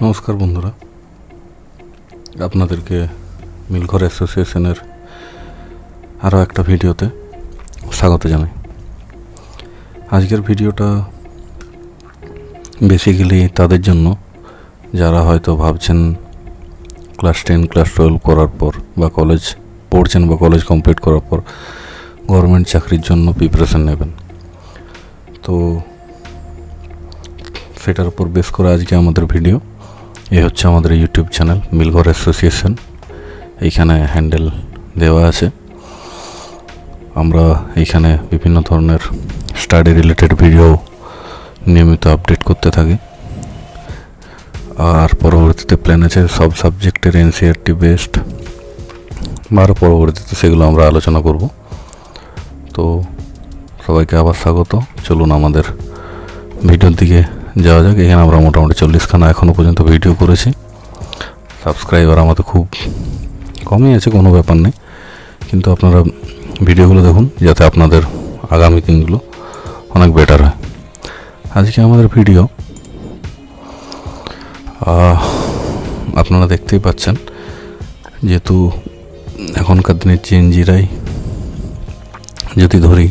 নমস্কার বন্ধুরা, আপনাদেরকে মিলঘর অ্যাসোসিয়েশনের আরও একটা ভিডিওতে স্বাগত জানাই। আজকের ভিডিওটা বেসিক্যালি তাদের জন্য যারা হয়তো ভাবছেন ক্লাস 10 ক্লাস 12 করার পর বা কলেজ পড়ছেন বা কলেজ কমপ্লিট করার পর গভর্নমেন্ট চাকরির জন্য প্রিপারেশন নেবেন। তো সেটার উপর বেস করে আজকে আমাদের ভিডিও। এ হচ্ছে আমাদের ইউটিউব চ্যানেল মিলঘর অ্যাসোসিয়েশন, এইখানে হ্যান্ডেল দেওয়া আছে। আমরা এইখানে বিভিন্ন ধরনের স্টাডি রিলেটেড ভিডিও নিয়মিত আপডেট করতে থাকি। আর পরবর্তীতে প্ল্যান আছে সব সাবজেক্টের এনসিইআরটি বেসড, আর পরবর্তীতে সেগুলো আমরা আলোচনা করব। তো সবাইকে আবার স্বাগত। চলুন আমাদের ভিডিওর দিকে যাওয়া যাক। এখানে আমরা মোটামুটি 40খানা এখনও পর্যন্ত ভিডিও করেছি। সাবস্ক্রাইবার আমাদের খুব কমই আছে, কোনো ব্যাপার নেই, কিন্তু আপনারা ভিডিওগুলো দেখুন যাতে আপনাদের আগামী দিনগুলো অনেক বেটার হয়। আজকে আমাদের ভিডিও আপনারা দেখতেই পাচ্ছেন, যেহেতু এখনকার দিনের জেনজিরাই যদি ধরি,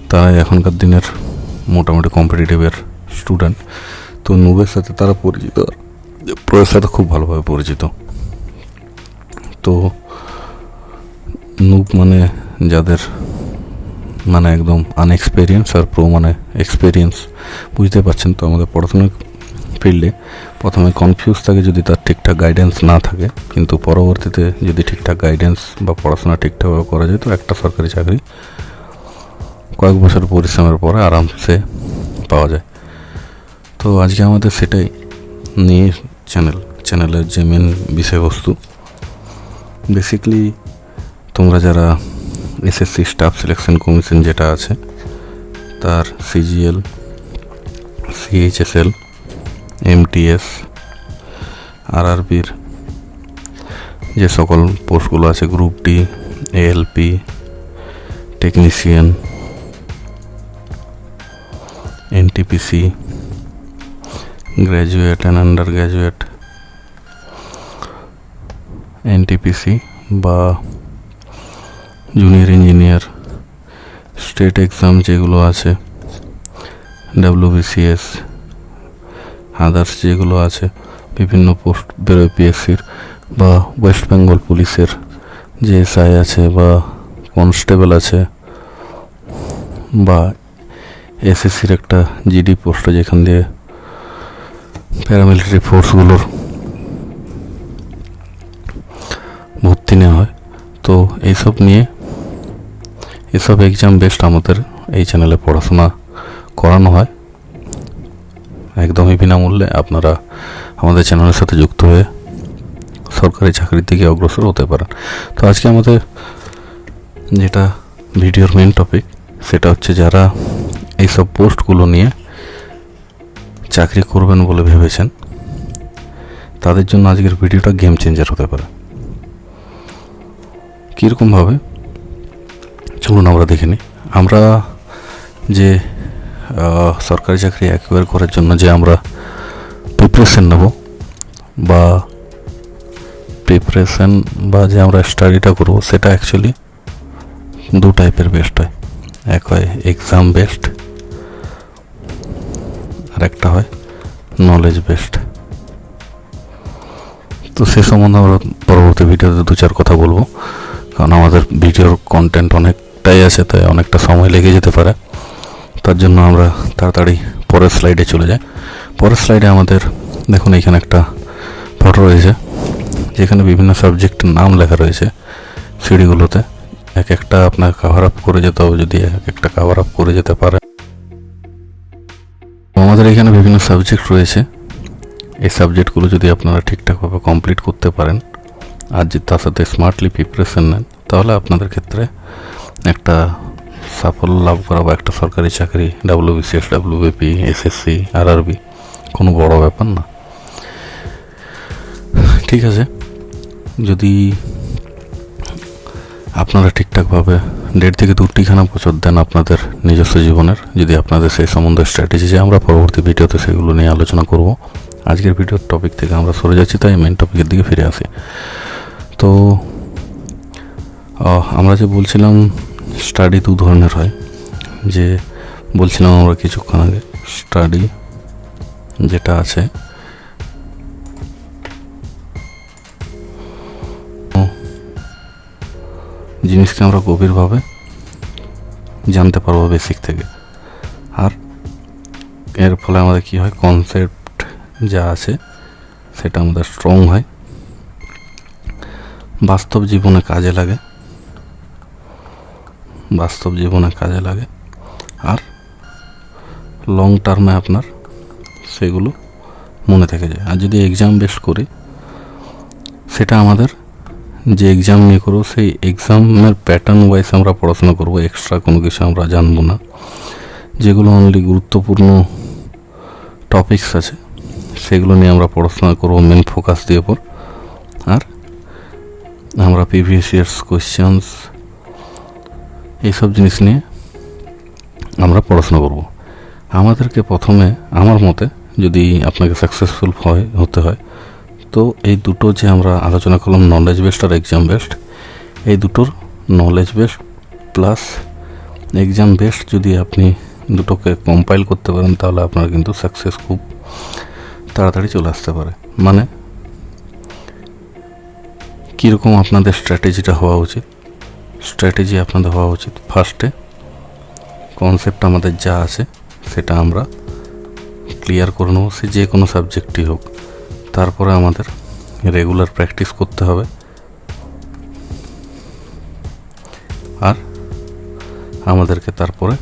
তারাই এখনকার দিনের মোটামুটি কম্পিটিটিভের স্টুডেন্ট। তো নুবের সাথে তারা পরিচিত, প্রোয়ের সাথে খুব ভালোভাবে পরিচিত। তো নুব মানে যাদের মানে একদম আনএক্সপেরিয়েন্স, আর প্রো মানে এক্সপেরিয়েন্স, বুঝতে পারছেন। তো আমাদের পড়াশোনার ফিল্ডে প্রথমে কনফিউজ থাকে যদি তার ঠিকঠাক গাইডেন্স না থাকে, কিন্তু পরবর্তীতে যদি ঠিকঠাক গাইডেন্স বা পড়াশোনা ঠিকঠাকভাবে করা যায় তো একটা সরকারি চাকরি কয়েক বছর পরিশ্রমের পরে আরামসে পাওয়া যায়। তো আজকে আমাদের সেটাই নিয়ে চ্যানেলের যে মেন বিষয়বস্তু, বেসিক্যালি তোমরা যারা এসএসসি স্টাফ সিলেকশন কমিশন যেটা আছে তার সিজিএল, সিএইচএসএল, এমটিএস, আরআরবির যে সকল পোস্টগুলো আছে, group D, ALP, technician, NTPC, graduate and under graduate, NTPC বা জুনিয়র ইঞ্জিনিয়ার, স্টেট এক্সাম যেগুলো আছে, ডাব্লিউবিসিএস, আদার্স যেগুলো আছে, বিভিন্ন পোস্ট বেরোয় পিএসসির বা ওয়েস্ট বেঙ্গল পুলিশের যে এসআই আছে বা কনস্টেবল আছে, বা এসএসসির একটা জিডি পোস্ট যেখান দিয়ে প্যারামিলিটারি ফোর্সগুলোর ভর্তি নেওয়া হয়। তো এইসব নিয়ে এসব এক্সাম বেসড আমাদের এই চ্যানেলে পড়াশোনা করানো হয় একদমই বিনামূল্যে। আপনারা আমাদের চ্যানেলের সাথে যুক্ত হয়ে সরকারি চাকরির দিকে অগ্রসর হতে পারেন। তো আজকে আমাদের যেটা ভিডিওর মেন টপিক, সেটা হচ্ছে যারা এইসব পোস্টগুলো নিয়ে চাকরি করবেন বলে ভেবেছেন, তাদের জন্য আজকের ভিডিওটা গেম চেঞ্জার হতে পারে। কীরকমভাবে চলুন আমরা দেখে নিই। আমরা যে সরকারি চাকরি অ্যাকোয়ার করার জন্য যে আমরা প্রিপারেশন নেব বা যে আমরা স্টাডিটা করব, সেটা অ্যাকচুয়ালি দু টাইপের বেস্ট হয়। এক হয় এক্সাম বেসড, আর একটা হয় নলেজ বেসড। তো সে সম্বন্ধে আমরা পরবর্তী ভিডিওতে 2-4 কথা বলবো, কারণ আমাদের ভিডিওর কন্টেন্ট অনেকটাই আছে, তাই অনেকটা সময় লেগে যেতে পারে। তার জন্য আমরা তাড়াতাড়ি পরের স্লাইডে চলে যাই। পরের স্লাইডে আমাদের দেখুন এখানে একটা ফটো রয়েছে, যেখানে বিভিন্ন সাবজেক্টের নাম লেখা রয়েছে সিঁড়িগুলোতে। এক একটা আপনার কাভার আপ করে যেতে হবে, যদি এক একটা কাভার আপ করে যেতে পারে। আমাদের এখানে বিভিন্ন সাবজেক্ট রয়েছে। এই সাবজেক্টগুলো যদি আপনারা ঠিকঠাকভাবে কমপ্লিট করতে পারেন আর যদি তার সাথে স্মার্টলি প্রিপারেশন নেন, তাহলে আপনাদের ক্ষেত্রে একটা সাফল্য লাভ করা বা একটা সরকারি চাকরি, ডাব্লিউবিসিএস, ডাব্লিউবিপি, এসএসসি, আরআরবি কোনো বড় ব্যাপার না। ঠিক আছে, যদি আপনারা ঠিকঠাকভাবে 1.5 থেকে 2টি বছর দেন আপনাদের নিজস্ব জীবনের, যদি আপনাদের সেই সম্বন্ধে স্ট্র্যাটেজি যে আমরা পরবর্তী ভিডিওতে সেগুলো নিয়ে আলোচনা করব, আজকের ভিডিওর টপিক থেকে আমরা সরে যাচ্ছি, তাই মেন টপিকের দিকে ফিরে আসি। তো আমরা যে বলছিলাম স্টাডি দু ধরনের হয়, যে বলছিলাম আমরা কিছুক্ষণ আগে, স্টাডি যেটা আছে জিনিসকে আমরা গভীরভাবে জানতে পারবো বেসিক থেকে, আর এর ফলে আমাদের কী হয়, কনসেপ্ট যা আছে সেটা আমাদের স্ট্রং হয়, বাস্তব জীবনে কাজে লাগে, আর লং টার্মে আপনার সেগুলো মনে থেকে যায়। আর যদি এক্সাম বেস করি, সেটা আমাদের যে এক্সাম নিয়ে করবো সেই এক্সামের প্যাটার্ন ওয়াইজ আমরা পড়াশোনা করবো, এক্সট্রা কোনো কিছু আমরা জানবো না। যেগুলো অনলি গুরুত্বপূর্ণ টপিকস আছে সেগুলো নিয়ে আমরা পড়াশোনা করবো মেন ফোকাস দিয়ে পর। আর আমরা প্রিভিয়াস ইয়ার্স কোয়েশ্চেন্স এইসব জিনিস নিয়ে আমরা পড়াশোনা করব। আমাদেরকে প্রথমে, আমার মতে, যদি আপনাকে সাকসেসফুল হতে হয়, তো এই দুটো যে আমরা আলোচনা করলাম, নলেজ বেসড আর এক্সাম বেসড, এই দুটোর knowledge based plus exam based যদি আপনি দুটোকে কম্পাইল করতে পারেন, তাহলে আপনার কিন্তু সাকসেস খুব তাড়াতাড়ি চলে আসতে পারে। মানে কীরকম আপনাদের স্ট্র্যাটেজিটা হওয়া উচিত? স্ট্র্যাটেজি আপনাদের হওয়া উচিত, ফার্স্টে কনসেপ্ট আমাদের যা আছে সেটা আমরা ক্লিয়ার করে নেবো, সে যে কোনো সাবজেক্টই হোক। তারপরে আমাদের রেগুলার প্র্যাকটিস করতে হবে, আর আমাদেরকে তারপরে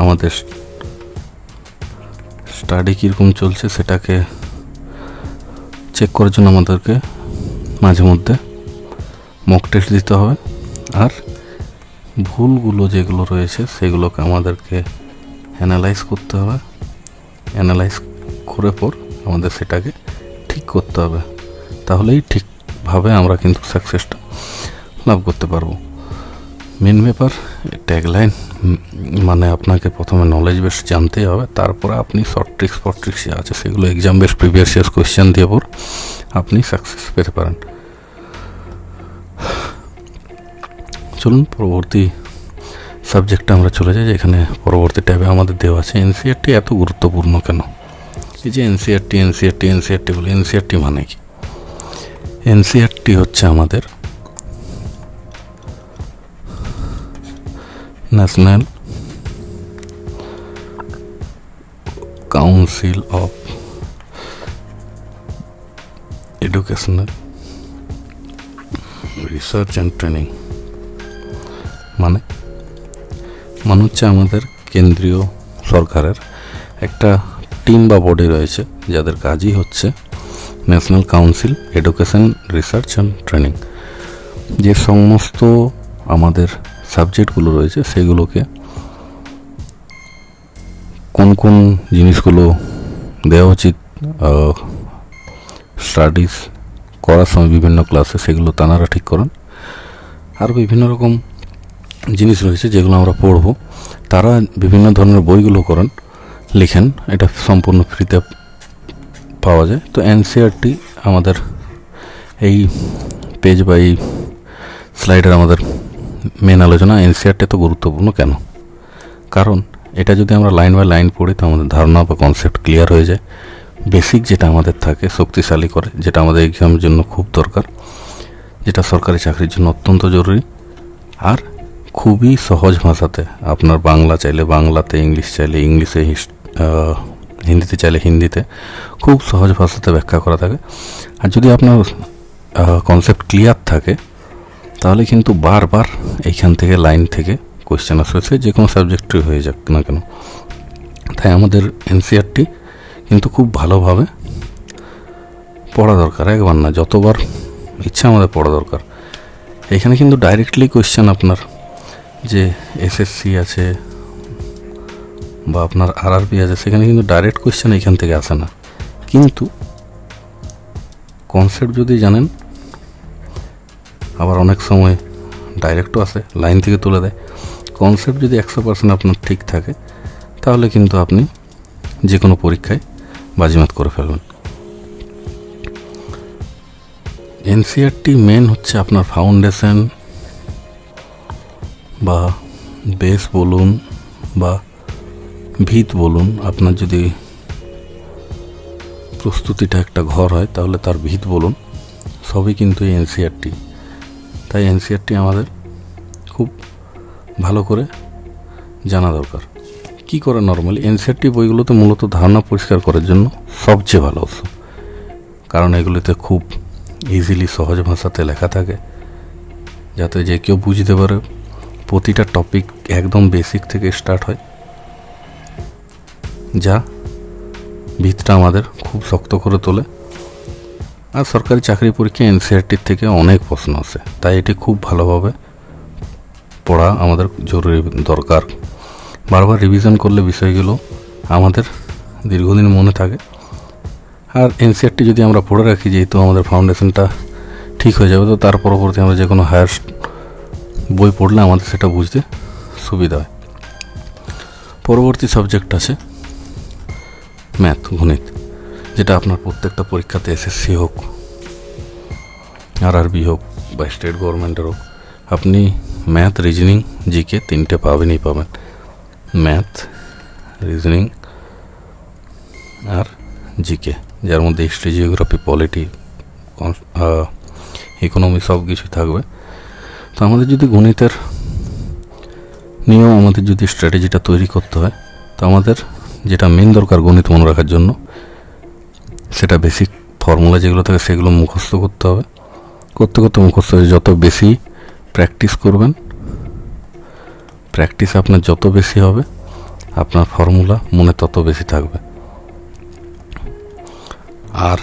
আমাদের স্টাডি কীরকম চলছে সেটাকে চেক করার জন্য আমাদেরকে মাঝে মধ্যে মক টেস্ট দিতে হবে, আর ভুলগুলো যেগুলো রয়েছে সেগুলোকে আমাদেরকে অ্যানালাইজ করতে হবে। অ্যানালাইজ করে পর আমাদের সেটাকে ঠিক করতে হবে, তাহলেই ঠিকভাবে আমরা কিন্তু সাকসেসটা লাভ করতে পারবো। মেন ব্যাপার ট্যাগলাইন, মানে আপনাকে প্রথমে নলেজ বেস জানতেই হবে, তারপরে আপনি শর্ট ট্রিক্স যা আছে সেগুলো exam base previous years question দিয়ে পর আপনি সাকসেস পেতে পারেন। চলুন পরবর্তী সাবজেক্টে আমরা চলে যাই, যেখানে পরবর্তী ট্যাবে আমাদের দেওয়া আছে এনসিইআরটি এত গুরুত্বপূর্ণ কেন। এই যে এনসিইআরটি বলে, এনসিইআরটি মানে কি? এনসিইআরটি হচ্ছে আমাদের national council of educational research and training. মানে হচ্ছে আমাদের কেন্দ্রীয় সরকারের একটা টিম বা বডি রয়েছে, যাদের কাজই হচ্ছে national council education research and training. যে সমস্ত আমাদের সাবজেক্টগুলো রয়েছে সেগুলোকে কোন কোন জিনিসগুলো দেওয়া উচিত স্টাডিজ করার সময় বিভিন্ন ক্লাসে, সেগুলো তানারা ঠিক করেন। আর বিভিন্ন রকম জিনিস রয়েছে যেগুলো আমরা পড়ব, তারা বিভিন্ন ধরনের বইগুলো করেন, লিখেন, এটা সম্পূর্ণ ফ্রিতে পাওয়া যায়। তো এনসিইআরটি আমাদের এই পেজ বা এই স্লাইডের আমাদের মেন আলোচনা, এনসিইআরটি এত গুরুত্বপূর্ণ কেন। কারণ এটা যদি আমরা লাইন বাই লাইন পড়ি, তো আমাদের ধারণা বা কনসেপ্ট ক্লিয়ার হয়ে যায়। বেসিক যেটা আমাদের থাকে শক্তিশালী করে, যেটা আমাদের এক্সামের জন্য খুব দরকার, যেটা সরকারি চাকরির জন্য অত্যন্ত জরুরি, আর খুবই সহজ ভাষাতে, আপনার বাংলা চাইলে বাংলাতে, ইংলিশ চাইলে ইংলিশে, হিন্দিতে চাইলে হিন্দিতে, খুব সহজ ভাষাতে ব্যাখ্যা করা থাকে। আর যদি আপনার কনসেপ্ট ক্লিয়ার থাকে, তাহলে কিন্তু বারবার এইখান থেকে লাইন থেকে কোয়েশ্চেন আসছে, যে কোনো সাবজেক্টই হয়ে যাক না কেন। তাই আমাদের এনসিইআরটি কিন্তু খুব ভালোভাবে পড়া দরকার, একবার না যতবার ইচ্ছা আমাদের পড়া দরকার। এখানে কিন্তু ডাইরেক্টলি কোয়েশ্চেন আপনার যে এসএসসি আছে বা আপনার আরআরবি আছে, সেখানে কিন্তু ডাইরেক্ট কোয়েশ্চেন এখান থেকে আসে না, কিন্তু কনসেপ্ট যদি জানেন, আবার অনেক সময় ডাইরেক্টও আসে, লাইন থেকে তুলে দেয়। কনসেপ্ট যদি 100% আপনার ঠিক থাকে, তাহলে কিন্তু আপনি যে কোনো পরীক্ষায় বাজিমাত করে ফেলবেন। এনসিইআরটি মেন হচ্ছে আপনার ফাউন্ডেশন বা বেস বলুন বা ভিত বলুন, আপনার যদি প্রস্তুতিটা একটা ঘর হয় তাহলে তার ভিত বলুন, সবই কিন্তু এই এনসিইআরটি। তাই এনসিইআরটি আমাদের খুব ভালো করে জানা দরকার। কি করে নর্মালি এনসিইআরটি বইগুলোতে মূলত ধারণা পরিষ্কার করার জন্য সবচেয়ে ভালো অপশন, কারণ এগুলিতে খুব ইজিলি সহজ ভাষাতে লেখা থাকে, যাতে যে কেউ বুঝতে পারে। প্রতিটা টপিক একদম বেসিক থেকে স্টার্ট হয়, যা ভিতটা আমাদের খুব শক্ত করে তোলে। আর সরকারি চাকরি পরীক্ষা এনসিইআরটির থেকে অনেক প্রশ্ন আসে, তাই এটি খুব ভালোভাবে পড়া আমাদের জরুরি দরকার। বারবার রিভিশন করলে বিষয়গুলো আমাদের দীর্ঘদিন মনে থাকে। আর এনসিইআরটি যদি আমরা পড়ে রাখি, যেহেতু আমাদের ফাউন্ডেশনটা ঠিক হয়ে যাবে, তো তার পরবর্তী আমরা যে কোনো হায়ার বই পড়লে আমাদের সেটা বুঝতে সুবিধা হয়। পরবর্তী সাবজেক্ট আছে ম্যাথ, গণিত, যেটা আপনার প্রত্যেকটা পরীক্ষাতে এসএসসি হোক, আরআরবি হোক বা স্টেট গভর্নমেন্টের হোক, আপনি ম্যাথ, রিজনিং, জিকে তিনটে পাবেনই পাবেন। ম্যাথ, রিজনিং আর জিকে, যার মধ্যে হিস্ট্রি, জিওগ্রাফি, পলিটি, ইকোনমি সব কিছুই থাকবে। তো আমাদের যদি গণিতের নিয়ম, আমাদের যদি স্ট্র্যাটেজিটা তৈরি করতে হয়, তো আমাদের যেটা মেন দরকার গণিত মনে রাখার জন্য, সেটা বেসিক ফর্মুলা যেগুলো থাকে সেগুলো মুখস্থ করতে হবে। করতে করতে মুখস্থ হয়ে যত বেশি প্র্যাকটিস করবেন, প্র্যাকটিস আপনার যত বেশি হবে, আপনার ফর্মুলা মনে তত বেশি থাকবে। আর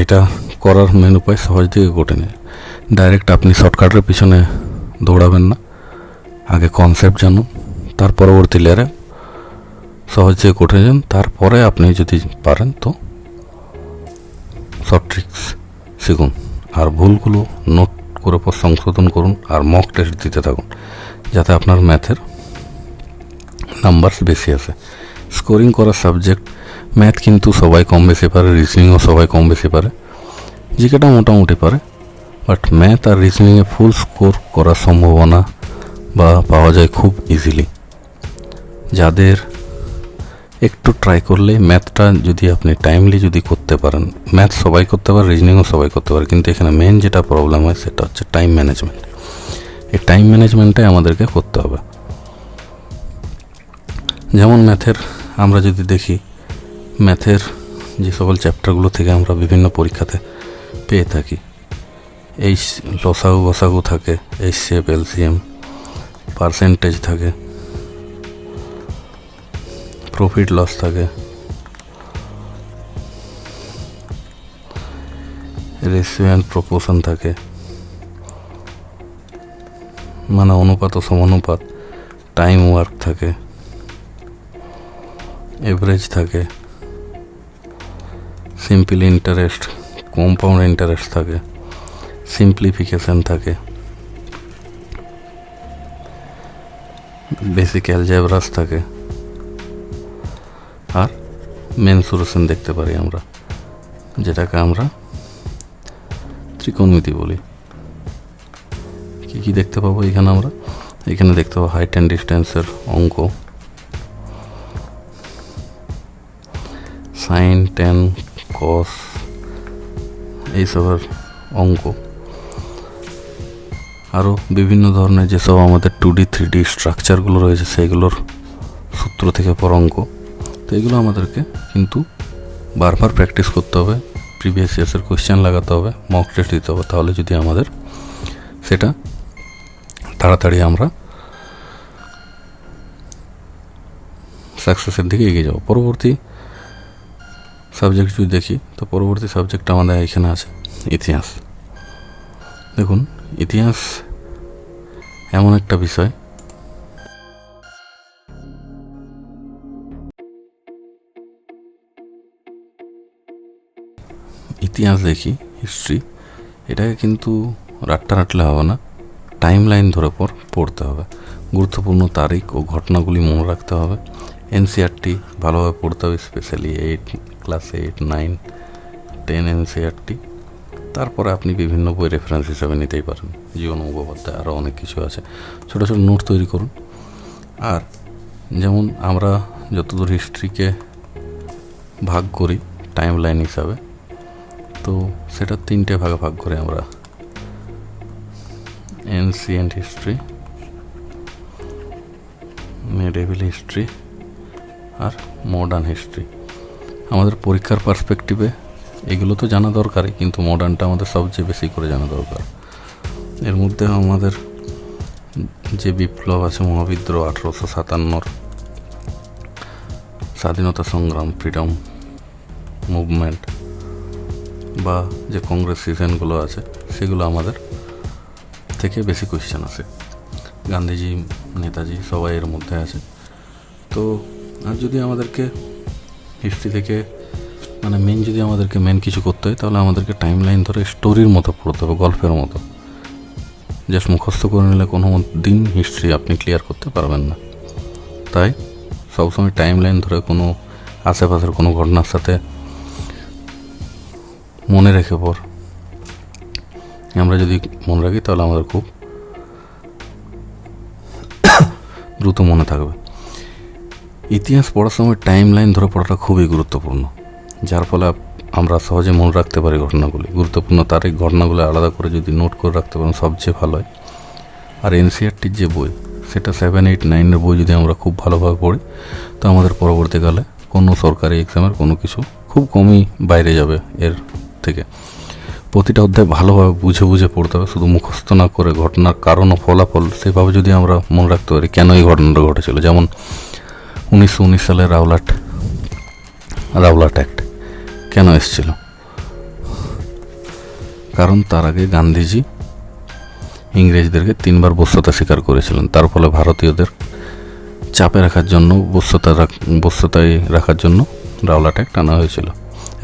এটা করার মেন উপায় সহজ দিকে কঠিন। ডাইরেক্ট আপনি শর্টকাটের পিছনে দৌড়াবেন না, আগে কনসেপ্ট জানুন, তার পরবর্তী লেয়ারে সহজ থেকে কঠিন যান, তারপরে আপনি যদি পারেন তো শর্ট ট্রিক্স শিখুন। আর ভুলগুলো নোট করে পর সংশোধন করুন, আর মক টেস্ট দিতে থাকুন, যাতে আপনার ম্যাথের নাম্বারস বেশি আসে। স্কোরিং করার সাবজেক্ট ম্যাথ কিন্তু সবাই কম বেশি পারে, রিজনিংও সবাই কম বেশি পারে, জিকেটা মোটামুটি পারে, বাট ম্যাথ আর রিজনিংয়ে ফুল স্কোর করার সম্ভাবনা বা পাওয়া যায় খুব ইজিলি। যাদের একটু ট্রাই করলে ম্যাথটা যদি আপনি টাইমলি যদি করতে পারেন, ম্যাথ সবাই করতে পারে, রিজনিংও সবাই করতে পারে, কিন্তু এখানে মেন যেটা প্রবলেম হয় সেটা হচ্ছে টাইম ম্যানেজমেন্ট। এই টাইম ম্যানেজমেন্টটাই আমাদেরকে করতে হবে। যেমন ম্যাথের আমরা যদি দেখি, ম্যাথের যে সকল চ্যাপ্টারগুলো থেকে আমরা বিভিন্ন পরীক্ষাতে পেয়ে থাকি, এই লসাগু গসাগু থাকে, এইচসিএফ, এলসিএম, পার্সেন্টেজ থাকে, প্রফিট লস থাকে, রেশিও অ্যান্ড প্রপোর্শন থাকে, মানে অনুপাত ও সমানুপাত, টাইম ওয়ার্ক থাকে, এভারেজ থাকে, সিম্পল ইন্টারেস্ট, কম্পাউন্ড ইন্টারেস্ট থাকে, সিম্পলিফিকেশন থাকে, বেসিক অ্যালজেব্রাস থাকে, আর মেনসুরেশন দেখতে পারি আমরা, যেটাকে আমরা ত্রিকোণমিতি বলি। কি দেখতে পাবো এখানে আমরা? এখানে দেখতে পাবো হাইট অ্যান্ড ডিস্টেন্সের অঙ্ক, সাইন, ট্যান, কস, এইসবের অঙ্ক, আরও বিভিন্ন ধরনের যেসব আমাদের 2D 3D স্ট্রাকচারগুলো রয়েছে সেইগুলোর সূত্র থেকে পর অঙ্ক। তো এগুলো আমাদেরকে কিন্তু বারবার প্র্যাকটিস করতে হবে, প্রিভিয়াস ইয়ার্সের কোয়েশ্চেন লাগাতে হবে, মক টেস্ট দিতে হবে, তাহলে যদি আমাদের সেটা তাড়াতাড়ি আমরা সাকসেসের দিকে এগিয়ে যাব। পরবর্তী সাবজেক্ট যদি দেখি, তো পরবর্তী সাবজেক্ট আমাদের এখানে আছে ইতিহাস। দেখুন, ইতিহাস এমন একটা বিষয়, ইতিহাস দেখি, হিস্ট্রি, এটাকে কিন্তু রাটলে হবে না, টাইম লাইন ধরে পড়তে হবে, গুরুত্বপূর্ণ তারিখ ও ঘটনাগুলি মনে রাখতে হবে, এনসিইআরটি ভালোভাবে পড়তে হবে, স্পেশালি ক্লাস 8, 9, 10 এনসিইআরটি, তারপরে আপনি বিভিন্ন বই রেফারেন্স হিসাবে নিতেই পারেন, জীবন মুখোপাধ্যায়, আরও অনেক কিছু আছে। ছোটো ছোটো নোট তৈরি করুন। আর যেমন আমরা যতদূর হিস্ট্রিকে ভাগ করি টাইম লাইন হিসাবে, তো সেটা 3টে ভাগে ভাগ করে আমরা এনসিয়েন্ট হিস্ট্রি, মেডিভেল হিস্ট্রি আর মডার্ন হিস্ট্রি। আমাদের পরীক্ষার পার্সপেক্টিভে এগুলো তো জানা দরকারই, কিন্তু মডার্নটা আমাদের সবচেয়ে বেশি করে জানা দরকার। এর মধ্যে আমাদের যে বিপ্লব আছে, মহাবিদ্রোহ, 1857, স্বাধীনতা সংগ্রাম, ফ্রিডম মুভমেন্ট, বা যে কংগ্রেস সিজনগুলো আছে, সেগুলো আমাদের থেকে বেশি কোয়েশ্চেন আসে। গান্ধীজি, নেতাজি সবাই এর মধ্যে আছে। তো আর যদি আমাদেরকে হিস্ট্রি থেকে যদি আমাদেরকে মেন কিছু করতে হয়, তাহলে আমাদেরকে টাইম লাইন ধরে স্টোরির মতো পড়তে হবে, গল্পের মতো। জাস্ট মুখস্থ করে নিলে কোনো দিন হিস্ট্রি আপনি ক্লিয়ার করতে পারবেন না। তাই সবসময় টাইম লাইন ধরে কোনো আশেপাশের কোনো ঘটনার সাথে মনে রেখে পর আমরা যদি মনে রাখি, তাহলে আমাদের খুব দ্রুত মনে থাকবে। ইতিহাস পড়ার সময় টাইম লাইন ধরে পড়াটা খুবই গুরুত্বপূর্ণ, যার ফলে আমরা সহজে মনে রাখতে পারি ঘটনাগুলি। গুরুত্বপূর্ণ তারিখ, ঘটনাগুলো আলাদা করে যদি নোট করে রাখতে পারেন সবচেয়ে ভালো হয়। আর এনসিইআরটির যে বই, সেটা 7, 8, 9 বই যদি আমরা খুব ভালোভাবে পড়ি, তো আমাদের পরবর্তীকালে কোনো সরকারি এক্সামের কোনো কিছু খুব কমই বাইরে যাবে এর থেকে। প্রতিটা অধ্যায় ভালোভাবে বুঝে বুঝে পড়তে হবে, শুধু মুখস্থ না করে ঘটনার কারণ ও ফলাফল সেভাবে যদি আমরা মনে রাখতে পারি কেন এই ঘটনাটা ঘটেছিল। যেমন 1919 সালে রাওলাট অ্যাক্ট কেন এসেছিল? কারণ তার আগে গান্ধীজি ইংরেজদেরকে 3বার বশ্যতা স্বীকার করেছিলেন। তার ফলে ভারতীয়দের চাপে রাখার জন্য, বশ্যতায় রাখার জন্য রাওলাট অ্যাক্ট আনা হয়েছিল।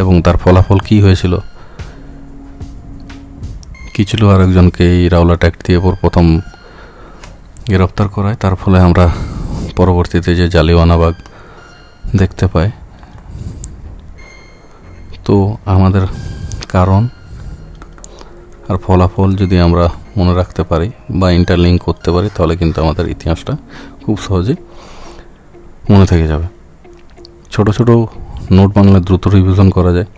এবং তার ফলাফল কি হয়েছিল? কি ছিল? আরেকজনকে এই রাওলাট অ্যাক্ট দিয়ে প্রথম গ্রেপ্তার করায়। তার ফলে আমরা পরবর্তীতে যে জালিয়ানওয়ালাবাগ দেখতে পাই। তো আমাদের কারণ আর ফলাফল যদি আমরা মনে রাখতে পারি বা ইন্টারলিঙ্ক করতে পারি, তাহলে কিন্তু আমাদের ইতিহাসটা খুব সহজেই মনে থেকে যাবে। ছোট ছোট নোট বাংলায় দ্রুত রিভিশন করা যায়।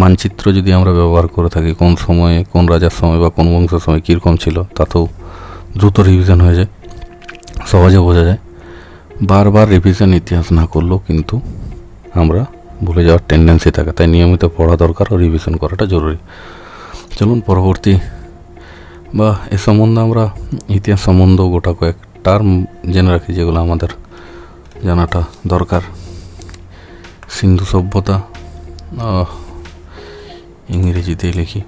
মানচিত্র যদি আমরা ব্যবহার করে থাকি, কোন সময়ে কোন রাজার সময় বা কোন বংশের সময় কীরকম ছিল, তাতেও দ্রুত রিভিশন হয়ে যায়, সহজে বোঝা যায়। বারবার রিভিশন ইতিহাস না করলেও কিন্তু আমরা ভুলে যাওয়ার টেন্ডেন্সি থাকে, তাই নিয়মিত পড়া দরকার ও রিভিশন করাটা জরুরি। চলুন পরবর্তী বা এ সম্বন্ধে আমরা ইতিহাস সম্বন্ধ গোটা কয়েক টার্ম জেনে রাখি, যেগুলো আমাদের জানাটা দরকার। সিন্ধু সভ্যতা, ইংরেজিতেই লিখি,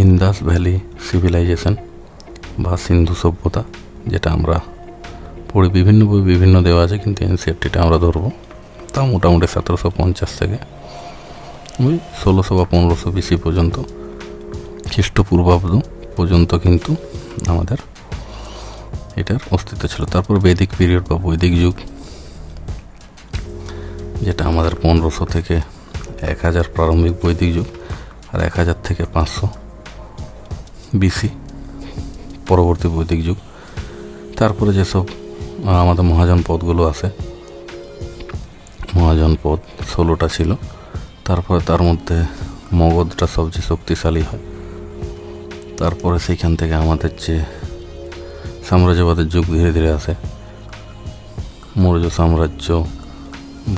ইন্দাস ভ্যালি সিভিলাইজেশন বা সিন্ধু সভ্যতা, যেটা আমরা পড়ি, বিভিন্ন বই বিভিন্ন দেওয়া আছে, কিন্তু এনসিইআরটিটা আমরা ধরবো। তা মোটামুটি 1750 থেকে 1600 বা 1500 BC পর্যন্ত, খ্রিস্টপূর্বাব্দ পর্যন্ত কিন্তু আমাদের এটার অস্তিত্ব ছিল। তারপর বৈদিক পিরিয়ড বা বৈদিক যুগ, যেটা আমাদের 1500 থেকে 1000 প্রারম্ভিক বৈদিক যুগ, আর 1000 থেকে 500 BC পরবর্তী বৈদিক যুগ। তারপরে যেসব আমাদের মহাজনপদগুলো আছে, মহাজনপদ 16টা ছিল। তারপরে তার মধ্যে মগধটা সবচেয়ে শক্তিশালী হয়। তারপরে সেইখান থেকে আমাদের যে সাম্রাজ্যবাদের যুগ ধীরে ধীরে আসে, মৌর্য সাম্রাজ্য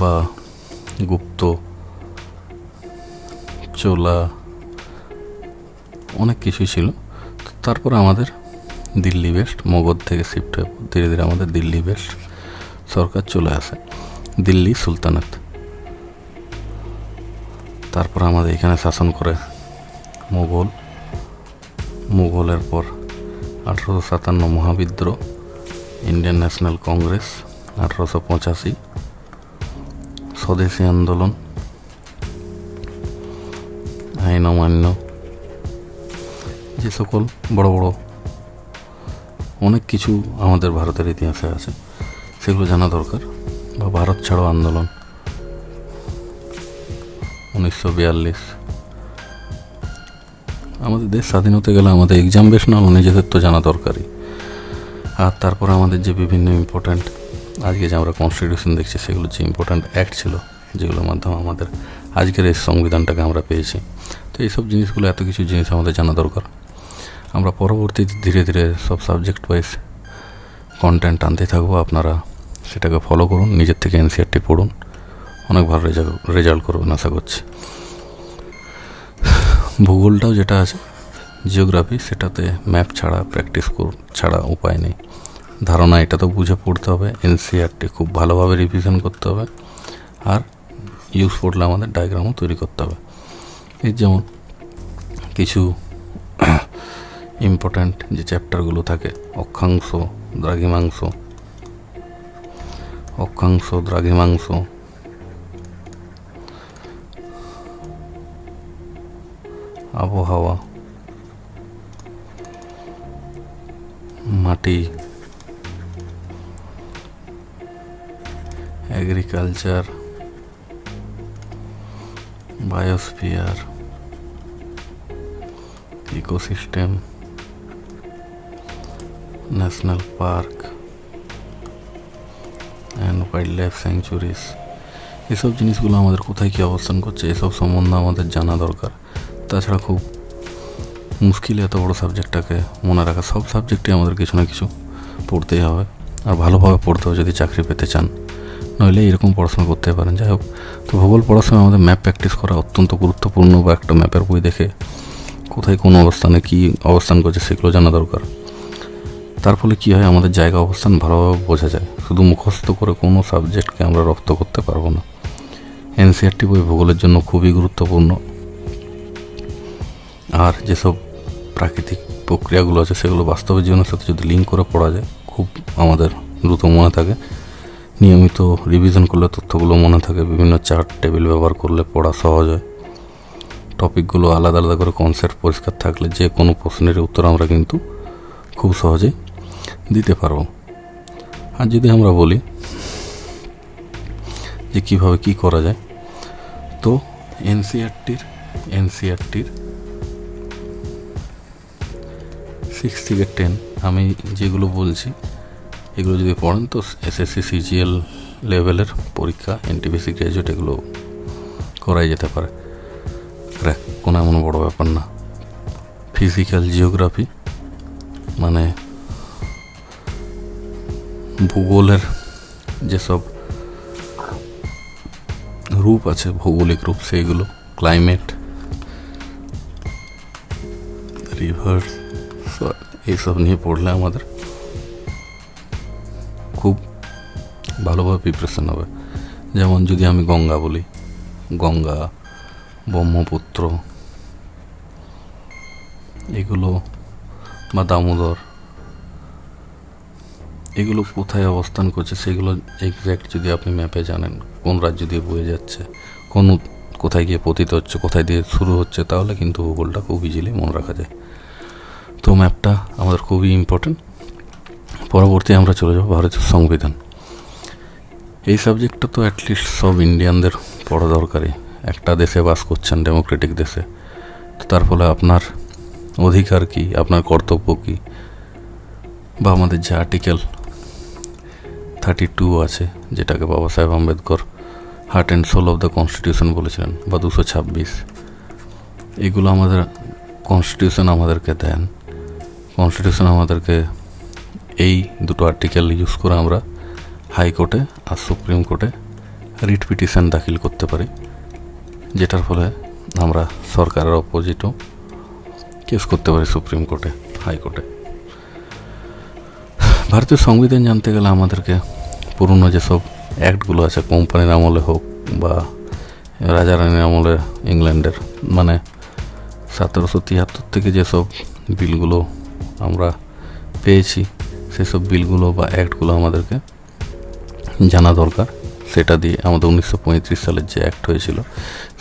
বা গুপ্ত, চোলা, অনেক কিছুই ছিল। তারপর আমাদের দিল্লি বেস্ট, মগধ থেকে শিফট হয়ে ধীরে ধীরে আমাদের দিল্লি বেস্ট সরকার চলে আসে, দিল্লি সুলতানাত। তারপর আমাদের এখানে শাসন করে মুঘলের পর 1857 মহাবিদ্রোহ, ইন্ডিয়ান ন্যাশনাল কংগ্রেস 1885, স্বদেশী আন্দোলন, আইন অমান্য, যে সকল বড় বড় অনেক কিছু আমাদের ভারতের ইতিহাসে আছে, সেগুলো জানা দরকার। বা ভারত ছাড়ো আন্দোলন 1942, আমাদের দেশ স্বাধীন হতে গেলে আমাদের এক্সাম বেশ না নিজেদের তো জানা দরকারই। আর তারপরে আমাদের যে বিভিন্ন ইম্পর্ট্যান্ট আজকে যে আমরা কনস্টিটিউশন দেখছি সেগুলো যে ইম্পর্ট্যান্ট অ্যাক্ট ছিল যেগুলোর মাধ্যমে আমাদের আজকের এই সংবিধানটাকে আমরা পেয়েছি। তো এইসব জিনিসগুলো এত কিছু জিনিস আমাদের জানা দরকার। আমরা পরবর্তীতে ধীরে ধীরে সব সাবজেক্ট ওয়াইজ কন্টেন্ট আনতে থাকবো, আপনারা সেটাকে ফলো করুন, নিজের থেকে এনসিআরটি পড়ুন, অনেক ভালো রেজাল্ট করবেন আশা করছি। ভূগোলটাও যেটা আছে জিওগ্রাফি, সেটাতে ম্যাপ ছাড়া প্র্যাকটিস ছাড়া উপায় নেই। ধারণা এটা তো বুঝে পড়তে হবে, এনসিআরটি খুব ভালোভাবে রিভিশন করতে হবে, আর ইউজ পড়লে আমাদের ডায়াগ্রামও তৈরি করতে হবে। এই যেমন কিছু ইম্পর্ট্যান্ট যে চ্যাপ্টারগুলো থাকে, অক্ষাংশ, দ্রাঘিমাংশ, আবহাওয়া, মাটি, agriculture, biosphere, ecosystem, national park and wildlife sanctuaries, এসব জিনিসগুলো আমাদের কোথায় কী অবস্থান করছে এসব সম্বন্ধে আমাদের জানা দরকার। তাছাড়া খুব মুশকিল এত বড় সাবজেক্টটাকে মনে রাখা। সব সাবজেক্টই আমাদের কিছু না কিছু পড়তেই হবে, আর ভালোভাবে পড়তে হবে যদি চাকরি পেতে চান, নইলে এরকম পড়াশোনা করতে পারেন। যাই হোক, তো ভূগোল পড়ার সময় আমাদের ম্যাপ প্র্যাকটিস করা অত্যন্ত গুরুত্বপূর্ণ, বা একটা ম্যাপের বই দেখে কোথায় কোন অবস্থানে কী অবস্থান করছে সেগুলো জানা দরকার। তার ফলে কী হয়, আমাদের জায়গা অবস্থান ভালোভাবে বোঝা যায়। শুধু মুখস্থ করে কোনো সাবজেক্টকে আমরা রপ্ত করতে পারবো না। এনসিআরটি বই ভূগোলের জন্য খুবই গুরুত্বপূর্ণ। আর যেসব প্রাকৃতিক প্রক্রিয়াগুলো আছে সেগুলো বাস্তবের জীবনের সাথে যদি লিঙ্ক করে পড়া যায় খুব আমাদের দ্রুত মনে থাকে। নিয়মিত রিভিশন করলে তথ্যগুলো মনে থাকে, বিভিন্ন চার্ট টেবিল ব্যবহার করলে পড়া সহজ হয়। টপিকগুলো আলাদা আলাদা করে কনসেপ্ট পরিষ্কার থাকলে যে কোনো প্রশ্নের উত্তর আমরা কিন্তু খুব সহজেই দিতে পারবো। আর যদি আমরা বলি যে কীভাবে কী করা যায়, তো এনসিআরটির 6 থেকে 10 আমি যেগুলো বলছি এগুলো যদি পড়েন তো এসএসসি সিজিএল লেভেলের পরীক্ষা, এনটিপিসি গ্র্যাজুয়েট এগুলো করাই যেতে পারে, কোনো এমন বড় ব্যাপার না। ফিজিক্যাল জিওগ্রাফি মানে ভূগোলের যেসব রূপ আছে, ভৌগোলিক রূপ, সেইগুলো, ক্লাইমেট, রিভার, এইসব নিয়ে পড়লে আমাদের খুব ভালোভাবে প্রিপারেশন হবে। যেমন যদি আমি গঙ্গা বলি, গঙ্গা, ব্রহ্মপুত্র এগুলো, বা দামোদর, এগুলো কোথায় অবস্থান করছে সেগুলো এক্স্যাক্ট যদি আপনি ম্যাপে জানেন, কোন রাজ্য দিয়ে বয়ে যাচ্ছে, কোথায় গিয়ে পতিত হচ্ছে, কোথায় দিয়ে শুরু হচ্ছে, তাহলে কিন্তু ভূগোলটা খুব ইজিলি মনে রাখা যায়। তো ম্যাপটা আমাদের খুবই ইম্পর্টেন্ট। পরবর্তী আমরা চলে যাব ভারতের সংবিধান। এই সাবজেক্টটা তো অ্যাটলিস্ট সব ইন্ডিয়ানদের পড়া দরকারি। একটা দেশে বাস করছেন, ডেমোক্রেটিক দেশে, তো তার ফলে আপনার অধিকার কী, আপনার কর্তব্য কী, বা আমাদের যে আর্টিকেল 32 আছে, যেটাকে Baba Saheb Ambedkar heart and soul of the constitution বলেছিলেন, বা 226, এগুলো আমাদের কনস্টিটিউশন আমাদেরকে দেন। কনস্টিটিউশন আমাদেরকে এই দুটো আর্টিকেল ইউজ করে আমরা হাইকোর্টে আর সুপ্রিম কোর্টে রিট পিটিশন দাখিল করতে পারি, যেটার ফলে আমরা সরকারের অপোজিটও কেস করতে পারি সুপ্রিম কোর্টে, হাইকোর্টে। ভারতীয় সংবিধান জানতে গেলে আমাদেরকে পুরনো যেসব অ্যাক্টগুলো আছে, কোম্পানির আমলে হোক বা রাজা রানীর আমলে ইংল্যান্ডের, মানে 1773 থেকে যেসব বিলগুলো আমরা পেয়েছি সেসব বিলগুলো বা অ্যাক্টগুলো আমাদেরকে জানা দরকার। সেটা দিয়ে আমাদের 1935 সালের যে অ্যাক্ট হয়েছিল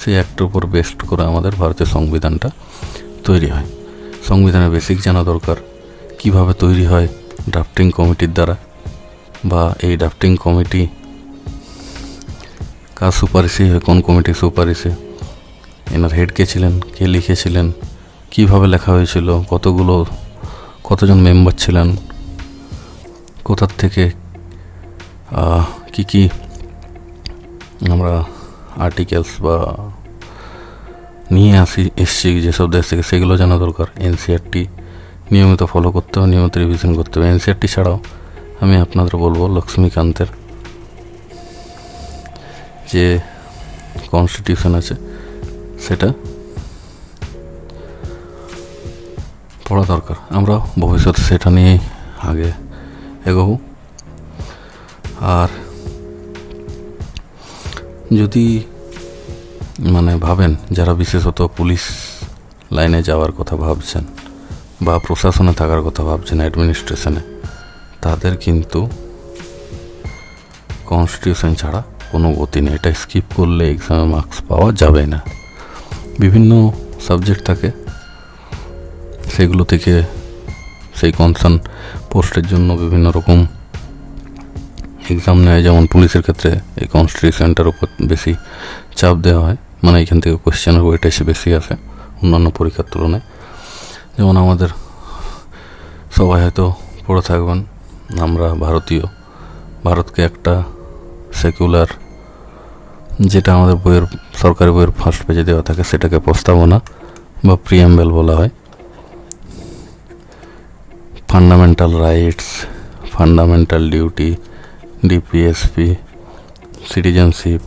সেই অ্যাক্টের উপর বেস্ট করে আমাদের ভারতের সংবিধানটা তৈরি হয়। সংবিধানের বেসিক জানা দরকার, কিভাবে তৈরি হয় ড্রাফটিং কমিটির দ্বারা, বা এই ড্রাফটিং কমিটি কার সুপারিশে হয়, কোন কমিটির সুপারিশে, এনার হেড কে ছিলেন, কে লিখেছিলেন, কিভাবে লেখা হয়েছিল, কতজন মেম্বার ছিলেন, কোথার থেকে কি আমরা আর্টিকেলস বা নিয়ে এসছি যেসব দেশ থেকে, সেগুলো জানা দরকার। এনসিইআরটি নিয়মিত ফলো করতে হবে, নিয়মিত রিভিশন করতে হবে। এনসিইআরটি ছাড়াও আমি আপনাদের বলবো লক্ষ্মীকান্তের যে কনস্টিটিউশন আছে সেটা পড়া দরকার। আমরা ভবিষ্যতে সেটা নিয়েই আগে এগোবো। আর যদি ভাবেন যারা বিশেষত পুলিশ লাইনে যাওয়ার কথা ভাবছেন বা প্রশাসনে থাকার কথা ভাবছেন, অ্যাডমিনিস্ট্রেশনে, তাদের কিন্তু কনস্টিটিউশন ছাড়া কোনো গতি নেই। এটা স্কিপ করলে এক্সামে মার্কস পাওয়া যাবে না। বিভিন্ন সাবজেক্ট থাকে, সেগুলো থেকে সেই কনসার্ন পোস্টের জন্য বিভিন্ন রকম এক্সাম নেয়। যেমন পুলিশের ক্ষেত্রে এই কনস্টিটিউশনটার উপর বেশি চাপ দেওয়া হয়, এখান থেকে কোয়েশ্চেনের ওয়েটেজ বেশি আসে অন্যান্য পরীক্ষার তুলনায়। যেমন আমাদের সবাই হয়তো পড়ে থাকবেন, আমরা ভারতকে একটা সেকুলার, যেটা আমাদের সরকারি বইয়ের ফার্স্ট পেজে দেওয়া থাকে, সেটাকে প্রস্তাবনা বা প্রিয়াম্বেল বলা হয়। Fundamental rights, fundamental duty, DPSP, citizenship,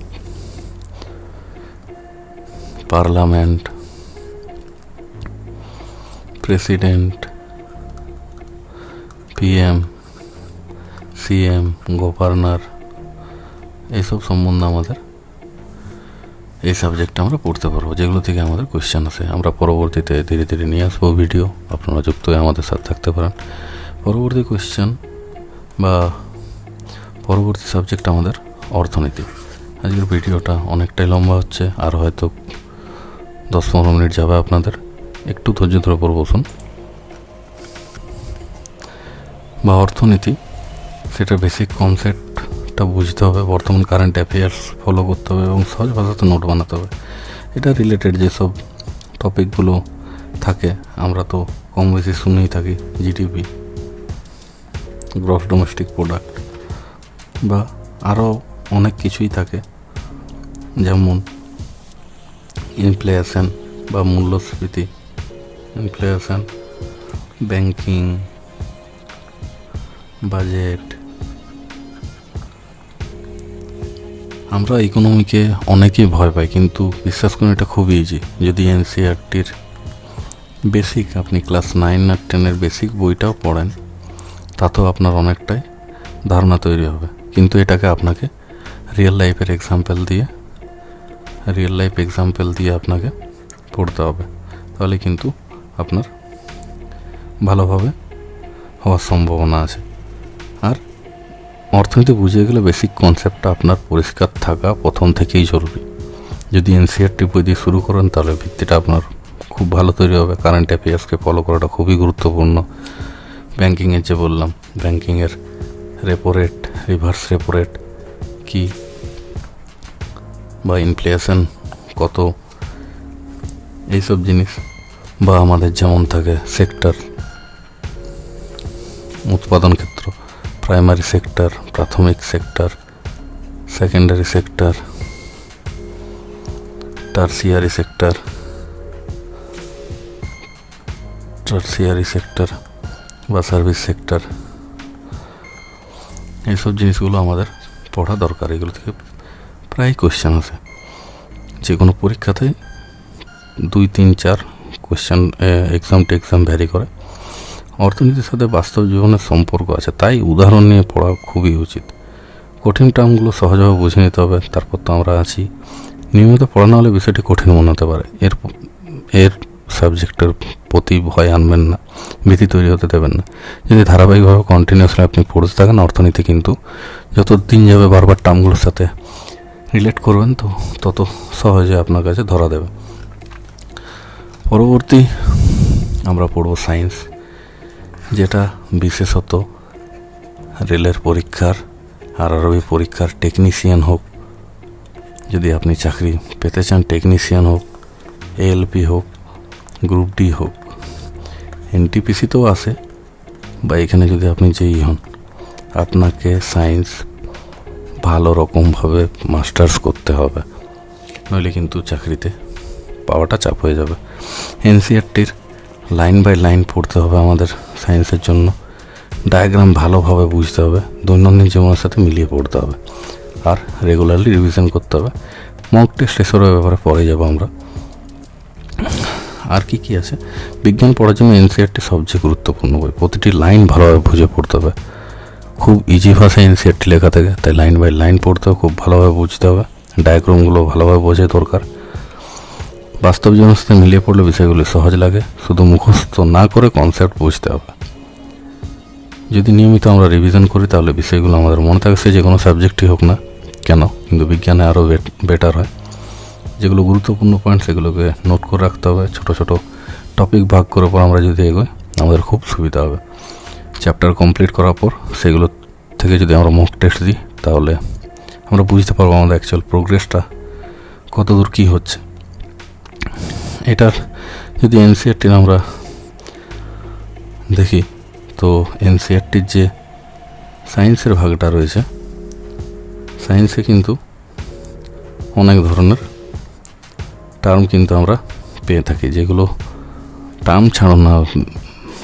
parliament, president, PM, CM, governor, এইসব সম্বন্ধে আমাদের এই সাবজেক্টটা আমরা পড়তে পারবো, যেগুলো থেকে আমাদের কোয়েশ্চেন আসে। আমরা পরবর্তীতে ধীরে ধীরে নিয়ে আসবো ভিডিও, আপনারা যুক্ত হয়ে আমাদের সাথে থাকতে পারেন। পরবর্তী কোয়েশ্চেন বা পরবর্তী সাবজেক্ট আমাদের অর্থনীতি। আজকের ভিডিওটা অনেকটাই লম্বা হচ্ছে, আর হয়তো 10-15 মিনিট যাবে আপনাদের, একটু ধৈর্য ধরে পড়ে বসুন। বা অর্থনীতি, সেটা বেসিক কনসেপ্টটা বুঝতে হবে, বর্তমান কারেন্ট অ্যাফেয়ার্স ফলো করতে হবে এবং সহজ ভাষাতে নোট বানাতে হবে। এটা রিলেটেড যেসব টপিকগুলো থাকে আমরা তো কম বেশি শুনেই থাকি, জিডিপি, গ্রস ডোমেস্টিক প্রোডাক্ট, বা আরও অনেক কিছুই থাকে, যেমন ইনফ্লেশন বা মূল্যস্ফীতি, ইনফ্লেশন, ব্যাংকিং, বাজেট। আমরা ইকোনমিকে অনেকেই ভয় পাই, কিন্তু বিশ্বাস করুন এটা খুবই ইজি। যদি এনসিইআরটির বেসিক আপনি ক্লাস 9 আর 10-এর বেসিক বইটাও পড়েন, তাতেও আপনার অনেকটাই ধারণা তৈরি হবে। কিন্তু এটাকে আপনাকে রিয়েল লাইফ এক্সাম্পল দিয়ে আপনাকে পড়তে হবে, তাহলে কিন্তু আপনার ভালোভাবে হওয়ার সম্ভাবনা আছে। আর অর্থনীতি বুঝে গেলে বেসিক কনসেপ্টটা আপনার পরিষ্কার থাকা প্রথম থেকেই জরুরি। যদি এনসিইআরটি বই দিয়ে শুরু করেন, তাহলে ভিত্তিটা আপনার খুব ভালো তৈরি হবে। কারেন্ট অ্যাফেয়ার্সকে ফলো করাটা খুবই গুরুত্বপূর্ণ। ব্যাংকিংয়ের যে বললাম, ব্যাংকিংয়ের repo rate, reverse repo rate কী, বা ইনফ্লেশন কত, এইসব জিনিস। বা আমাদের যেমন থাকে সেক্টর, উৎপাদন ক্ষেত্র, প্রাইমারি সেক্টর, প্রাথমিক sector, secondary sector, tertiary sector বা সার্ভিস সেক্টর, এইসব জিনিসগুলো আমাদের পড়া দরকার। এগুলো থেকে প্রায় কোয়েশ্চেন আসে, যে কোনো পরীক্ষাতে 2-3-4 কোয়েশ্চেন এক্সাম ভ্যারি করে। অর্থনীতির সাথে বাস্তব জীবনের সম্পর্ক আছে, তাই উদাহরণ নিয়ে পড়া খুবই উচিত। কঠিন টার্মগুলো সহজভাবে বুঝে নিতে হবে। তারপর তো আমরা আছি, নিয়মিত পড়ানো হলে বিষয়টি কঠিন মনে হতে পারে। এর সাবজেক্টের প্রতি ভয় আনবেন না, ভীতি তৈরি হতে দেবেন না। যদি ধারাবাহিকভাবে কন্টিনিউয়াসলি আপনি পড়তে থাকেন, অর্থনীতি কিন্তু যত দিন যাবে বারবার টার্মগুলোর সাথে রিলেট করবেন, তো তত সহজে আপনার কাছে ধরা দেবে। পরবর্তী আমরা পড়ব সায়েন্স, যেটা বিশেষত রেলের পরীক্ষার, আরআরবি পরীক্ষার টেকনিশিয়ান হোক, যদি আপনি চাকরি পেতে চান, টেকনিশিয়ান হোক, এএলপি হোক, গ্রুপ ডি হোক, এনটিপিসিতেও আসে, বা এখানে যদি আপনি যেই হন, আপনাকে সায়েন্স ভালো রকমভাবে মাস্টার্স করতে হবে, নইলে কিন্তু চাকরিতে পাওয়াটা চাপ হয়ে যাবে। এনসিইআরটির লাইন বাই লাইন পড়তে হবে আমাদের সায়েন্সের জন্য, ডায়াগ্রাম ভালোভাবে বুঝতে হবে, দৈনন্দিন জীবনের সাথে মিলিয়ে পড়তে হবে, আর রেগুলারলি রিভিশন করতে হবে। মক টেস্ট এসবের ব্যাপারে পরে যাবো আমরা। আর কি আছে, বিজ্ঞান পড়ার জন্য এনসিইআরটি সবচেয়ে গুরুত্বপূর্ণ বই, প্রতিটি লাইন ভালোভাবে বুঝে পড়তে হবে। খুব ইজি ভাষায় এনসিইআরটি লেখা থাকে, তাই লাইন বাই লাইন পড়তে হবে, খুব ভালোভাবে বুঝতে হবে, ডায়াগ্রামগুলো ভালোভাবে বোঝা দরকার। বাস্তব জীবনের সাথে মিলিয়ে পড়লে বিষয়গুলি সহজ লাগে, শুধু মুখস্থ না করে কনসেপ্ট বুঝতে হবে। যদি নিয়মিত আমরা রিভিশন করি তাহলে বিষয়গুলো আমাদের মনে থাকে, সে যে কোনো সাবজেক্টই হোক না কেন, কিন্তু বিজ্ঞানে আরও বেটার হয়। যেগুলো গুরুত্বপূর্ণ পয়েন্ট সেগুলোকে নোট করে রাখতে হবে, ছোট ছোট টপিক ভাগ করার পর আমরা যদি এগোই আমাদের খুব সুবিধা হবে। চ্যাপ্টার কমপ্লিট করার পর সেগুলো থেকে যদি আমরা মক টেস্ট দিই তাহলে আমরা বুঝতে পারবো আমাদের অ্যাকচুয়াল প্রোগ্রেসটা কত দূর কী হচ্ছে। এটার যদি এনসিইআরটির আমরা দেখি, তো এনসিইআরটির যে সায়েন্সের ভাগটা রয়েছে, সায়েন্সে কিন্তু অনেক ধরনের টার্ম কিন্তু আমরা পেয়ে থাকি, যেগুলো টার্ম ছাড়ো না,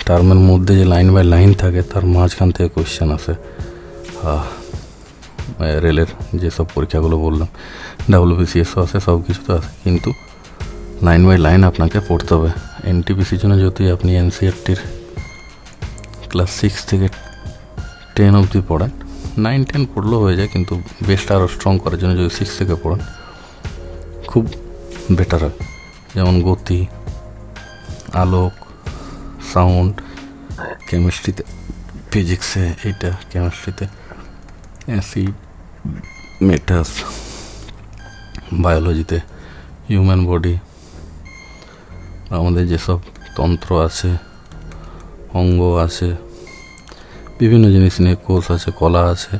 টার্মের মধ্যে যে লাইন বাই লাইন থাকে তার মাঝখান থেকে কোয়েশ্চেন আসে। রেলের যেসব পরীক্ষাগুলো বললাম, WBCSও আসে, সব কিছু তো আসে, কিন্তু লাইন বাই লাইন আপনাকে পড়তে হবে। এনটিপিসির জন্য যদি আপনি এনসিইআরটির ক্লাস 6 থেকে 10 অবধি পড়েন, 9-10 পড়লেও হয়ে যায়, কিন্তু বেসটা আরও স্ট্রং করার জন্য যদি 6 থেকে পড়েন খুব বেটার হয়। যেমন গতি, আলোক, সাউন্ড, কেমিস্ট্রিতে, ফিজিক্সে এইটা, কেমিস্ট্রিতে অ্যাসিড, মেটাস, বায়োলজিতে হিউম্যান বডি, আমাদের যেসব তন্ত্র আছে, অঙ্গ আছে, বিভিন্ন জিনিস নিয়ে কোষ আছে, কলা আছে,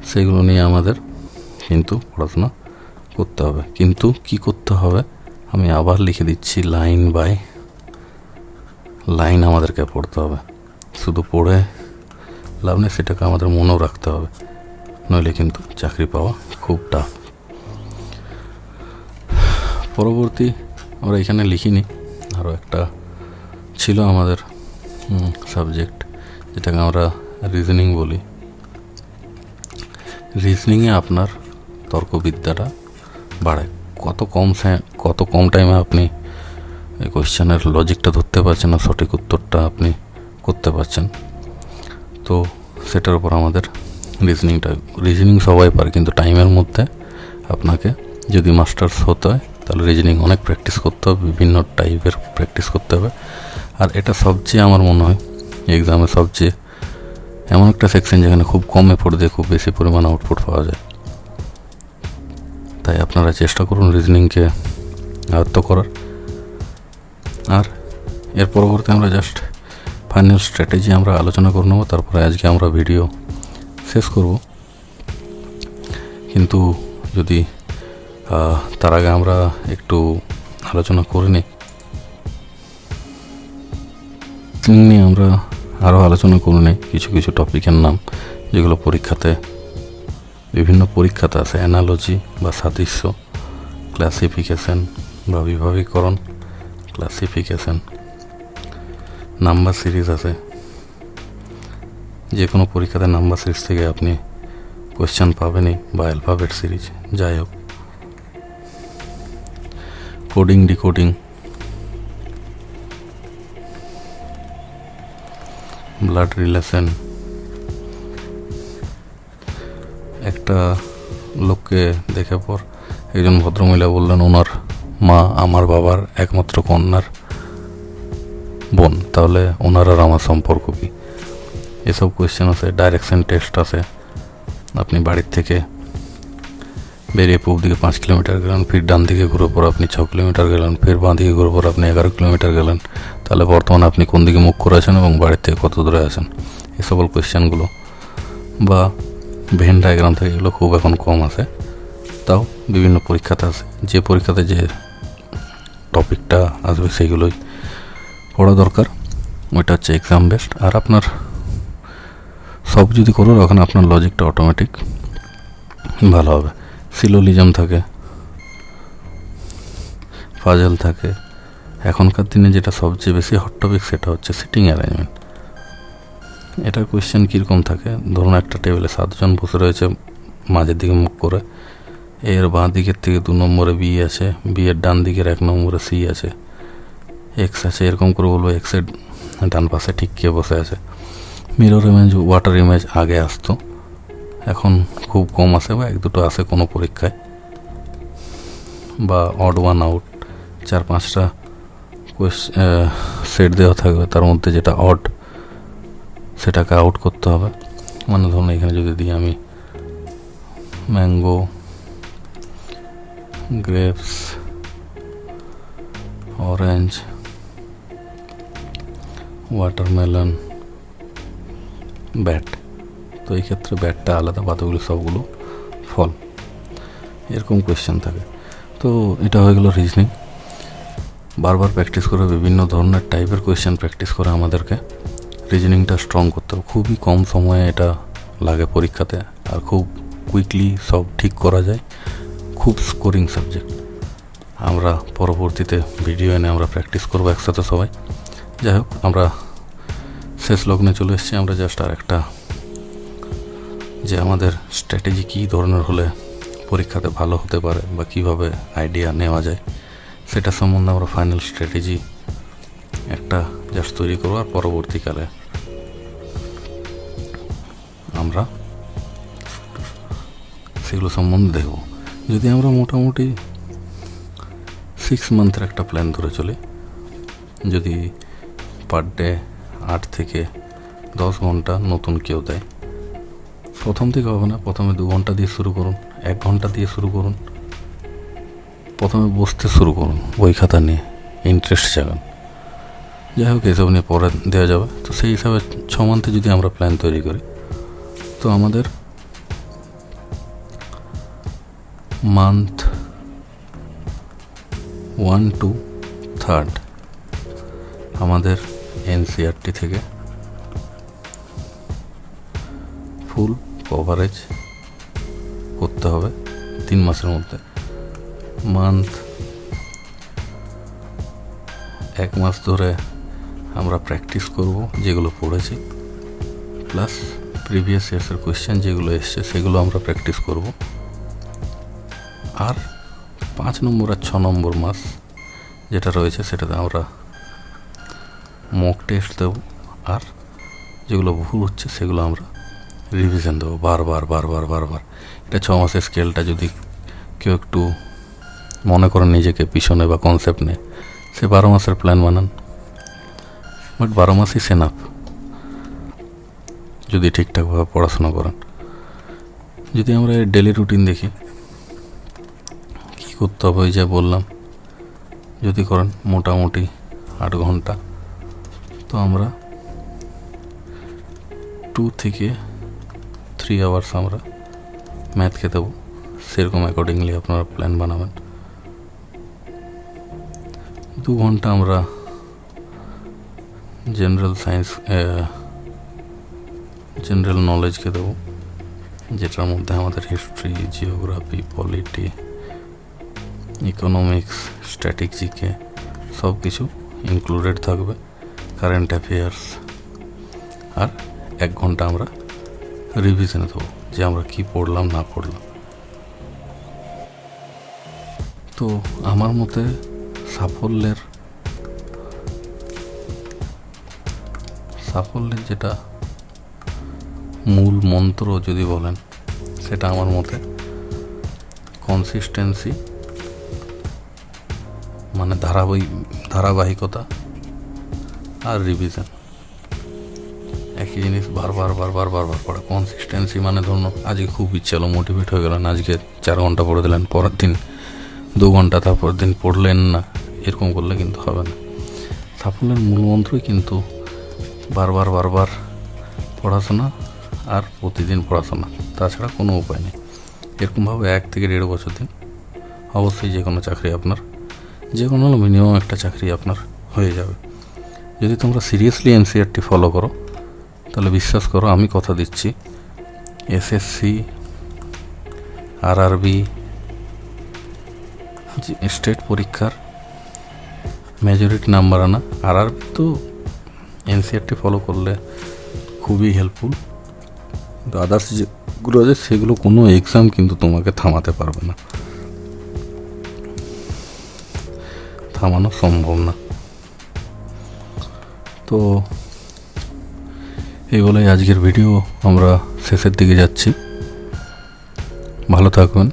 সেগুলো নিয়ে আমাদের কিন্তু পড়াশোনা করতে হবে। কিন্তু কি করতে হবে আমি আবার লিখে দিচ্ছি, লাইন বাই লাইন আমাদেরকে পড়তে হবে। শুধু পড়ে লাভ নেই, সেটাকে আমাদের মনেও রাখতে হবে, নইলে কিন্তু চাকরি পাওয়া খুব টাফ। পরবর্তী আমরা এখানে লিখিনি, আরও একটা ছিল আমাদের সাবজেক্ট, যেটাকে আমরা রিজনিং বলি। রিজনিংয়ে আপনার তর্কবিদ্যাটা বাড়ায়, কত কম টাইমে আপনি এই কোয়েশ্চেনের লজিকটা ধরতে পারছেন না, সঠিক উত্তরটা আপনি করতে পারছেন। তো সেটার উপর আমাদের রিজনিং সবাই পারে, কিন্তু টাইমের মধ্যে আপনাকে যদি মাস্টার্স হতে হয় তাহলে রিজনিং অনেক প্র্যাকটিস করতে হবে, বিভিন্ন টাইপের প্র্যাকটিস করতে হবে। আর এটা সবচেয়ে আমার মনে হয় এক্সামে সবচেয়ে এমন একটা সেকশন যেখানে খুব কম এফোর্ট দিয়ে খুব বেশি পরিমাণ আউটপুট পাওয়া যায়। তাই আপনারা চেষ্টা করুন রিজনিংকে আয়ত্ত করার। আর এর পরবর্তী আমরা জাস্ট ফাইনাল স্ট্র্যাটেজি আমরা আলোচনা করে নেবো, তারপরে আজকে আমরা ভিডিও শেষ করব। কিন্তু যদি তার আগে আমরা একটু আলোচনা করে নিই, নিয়ে আমরা আরও আলোচনা করে নিই কিছু কিছু টপিকের নাম, যেগুলো বিভিন্ন পরীক্ষাতে আছে। অ্যানালজি বা সাদৃশ্য, ক্লাসিফিকেশন বা বিভাগীকরণ, ক্লাসিফিকেশন, নাম্বার সিরিজ আছে। যে কোনো পরীক্ষাতে নাম্বার সিরিজ থেকে আপনি কোয়েশ্চেন পাবেনই, বা অ্যালফাবেট সিরিজ, যাই হোক। Coding, decoding, blood relation. একটা লোককে দেখে পর একজন ভদ্রমহিলা বললেন ওনার মা আমার বাবার একমাত্র কন্যার বোন, তাহলে ওনার আর আমার সম্পর্ক কী? এসব কোয়েশ্চেন আছে। ডাইরেকশন টেস্ট আছে, আপনি বাড়ির থেকে বেরিয়ে পূব দিকে 5 কিলোমিটার গেলেন, ফির ডান দিকে ঘুরে পর আপনি 6 কিলোমিটার গেলেন, ফির বাঁ দিকে ঘুরে পর আপনি 11 কিলোমিটার গেলেন, তাহলে বর্তমানে আপনি কোন দিকে মুখ করে আছেন এবং বাড়ির থেকে কত দূরে আছেন, এই সকল কোয়েশ্চেনগুলো। বা ভেন ডায়াগ্রাম থেকে, এগুলো খুব এখন কম আছে, তাও বিভিন্ন পরীক্ষাতে আছে। যে পরীক্ষাতে যে টপিকটা আসবে সেইগুলোই পড়া দরকার, ওইটা হচ্ছে এক্সাম বেসড। আর আপনার সব যদি করো তখন আপনার লজিকটা অটোমেটিক ভালো হবে। সিলোলিজম থাকে, পাজল থাকে। এখনকার দিনে যেটা সবচেয়ে বেশি হট টপিক সেটা হচ্ছে সিটিং অ্যারেঞ্জমেন্ট। এটার কোয়েশ্চেন কীরকম থাকে, ধরুন একটা টেবিলে 7 জন বসে রয়েছে মাঝের দিকে মুখ করে, এর বাঁ দিকের থেকে 2 নম্বরে বি আছে, বি এর ডান দিকের 1 নম্বরে সি আছে, এক্স আছে, এরকম করে বলবো এক্সের ডান পাশে ঠিক কে বসে আছে। মিরর ইমেজ, ওয়াটার ইমেজ আগে আসতো, এখন খুব কম আসে বা 1-2 আসে কোনো পরীক্ষায়, বা অড ওয়ান আউট, 4-5টা সেট দেওয়া থাকবে, তার মধ্যে যেটা অড সেটাকে আউট করতে হবে। মানে ধরুন এখানে যদি দিই আমি mango, grapes, orange, watermelon, bat, তো এই ক্ষেত্রে ব্যাটটা আলাদা, বাদগুলো সবগুলো ফল, এরকম কোয়েশ্চেন থাকে। তো এটা হয়ে গেল রিজনিং। বারবার প্র্যাকটিস করে বিভিন্ন ধরনের টাইপের কোয়েশ্চেন প্র্যাকটিস করে আমাদেরকে রিজনিংটা স্ট্রং করতে হবে। খুবই কম সময়ে এটা লাগে পরীক্ষাতে, আর খুব কুইকলি সব ঠিক করা যায়, খুব স্কোরিং সাবজেক্ট। আমরা পরবর্তীতে ভিডিও এনে আমরা প্র্যাকটিস করবো একসাথে সবাই। যাই হোক, আমরা শেষ লগ্নে চলে এসেছি। আমরা জাস্ট আর একটা, যে আমাদের স্ট্র্যাটেজি কী ধরনের হলে পরীক্ষাতে ভালো হতে পারে বা কীভাবে আইডিয়া নেওয়া যায়, সেটা সম্বন্ধে আমরা ফাইনাল স্ট্র্যাটেজি একটা জাস্ট তৈরি করবো। আর পরবর্তীকালে আমরা সেগুলো সম্বন্ধে দেখব। যদি আমরা মোটামুটি 6 মান্থের একটা প্ল্যান ধরে চলি, যদি পার ডে 8 থেকে 10 ঘন্টা নতুন কেউ দেয়, প্রথম থেকে হবে না, প্রথমে 2 ঘন্টা দিয়ে শুরু করুন, 1 ঘন্টা দিয়ে শুরু করুন, প্রথমে বসতে শুরু করুন, বই খাতা নিয়ে ইন্টারেস্ট জাগান। যাই হোক, এসব নিয়ে পরে দেওয়া যাবে। তো সেই হিসাবে 6 মান্থে যদি আমরা প্ল্যান তৈরি করি, তো আমাদের মান্থ 1 to 3 আমাদের এনসিইআরটি থেকে ফুল কভারেজ করতে হবে 3 মাসের মধ্যে। মান্থ 1 মাস ধরে আমরা প্র্যাকটিস করব যেগুলো পড়েছি, প্লাস প্রিভিয়াস ইয়ার্সের কোয়েশ্চেন যেগুলো এসছে সেগুলো আমরা প্র্যাকটিস করব। আর 5 নম্বর আর 6 নম্বর মাস যেটা রয়েছে সেটাতে আমরা মক টেস্ট দেবো, আর যেগুলো ভুল হচ্ছে সেগুলো আমরা রিভিশন দেবো বারবার। এটা 6 মাসের স্কেলটা যদি কেউ একটু মনে করেন নিজেকে পিছনে বা কনসেপ্ট নেই, সে 12 মাসের প্ল্যান বানান, বাট 12 মাসই সেনাফ যদি ঠিকঠাকভাবে পড়াশোনা করেন। যদি আমরা ডেলি রুটিন দেখি কী করতে হবে, ওই যে বললাম, যদি করেন মোটামুটি 8 ঘন্টা, তো আমরা 2 থেকে 3 আওয়ার্স আমরা ম্যাথকে দেবো। সেরকম অ্যাকর্ডিংলি আপনারা প্ল্যান বানাবেন। 2 ঘন্টা আমরা জেনারেল সায়েন্স, জেনারেল নলেজকে দেবো, যেটার মধ্যে আমাদের হিস্ট্রি, জিওগ্রাফি, পলিটি, ইকোনমিক্স, স্ট্র্যাটেজিকে সব কিছু ইনক্লুডেড থাকবে, কারেন্ট অ্যাফেয়ার্স। আর 1 ঘন্টা আমরা রিভিশনে দেবো, যে আমরা কি পড়লাম না পড়লাম। তো আমার মতে সাফল্যের যেটা মূল মন্ত্র যদি বলেন, সেটা আমার মতে কনসিস্টেন্সি, মানে ধারাবাহিকতা আর রিভিশন। একই জিনিস বারবার পড়া। কনসিস্টেন্সি মানে ধরুন আজকে খুব ইচ্ছে হলো, মোটিভেট হয়ে গেলেন, আজকে 4 ঘন্টা পড়ে দিলেন, পরের দিন 2 ঘন্টা, তারপর দিন পড়লেন না, এরকম করলে কিন্তু হবে না। সাফল্যের মূল মন্ত্রই কিন্তু বারবার পড়াশোনা আর প্রতিদিন পড়াশোনা, তাছাড়া কোনো উপায় নেই। এরকমভাবে 1 থেকে 1.5 বছর দিন, অবশ্যই যে কোনো চাকরি আপনার, যে কোনো মিনিমাম একটা চাকরি আপনার হয়ে যাবে। যদি তোমরা সিরিয়াসলি এনসিইআরটি ফলো করো তাহলে বিশ্বাস করো, আমি কথা দিচ্ছি, এসএসসি, আরআরবি, স্টেট পরীক্ষার মেজরিটি নাম্বার আনা। আরআরবি তো এনসিইআরটি ফলো করলে খুবই হেল্পফুল, কিন্তু আদার্স যেগুলো আছে সেগুলো কোনো এক্সাম কিন্তু তোমাকে থামাতে পারবে না, থামানো সম্ভব না। তো এই বলে আজকের ভিডিও আমরা শেষের দিকে যাচ্ছি। ভালো থাকবেন।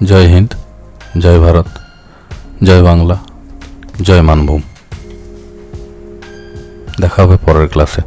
জয় হিন্দ, জয় ভারত, জয় বাংলা, জয় মানভূম। দেখা হবে পরের ক্লাসে।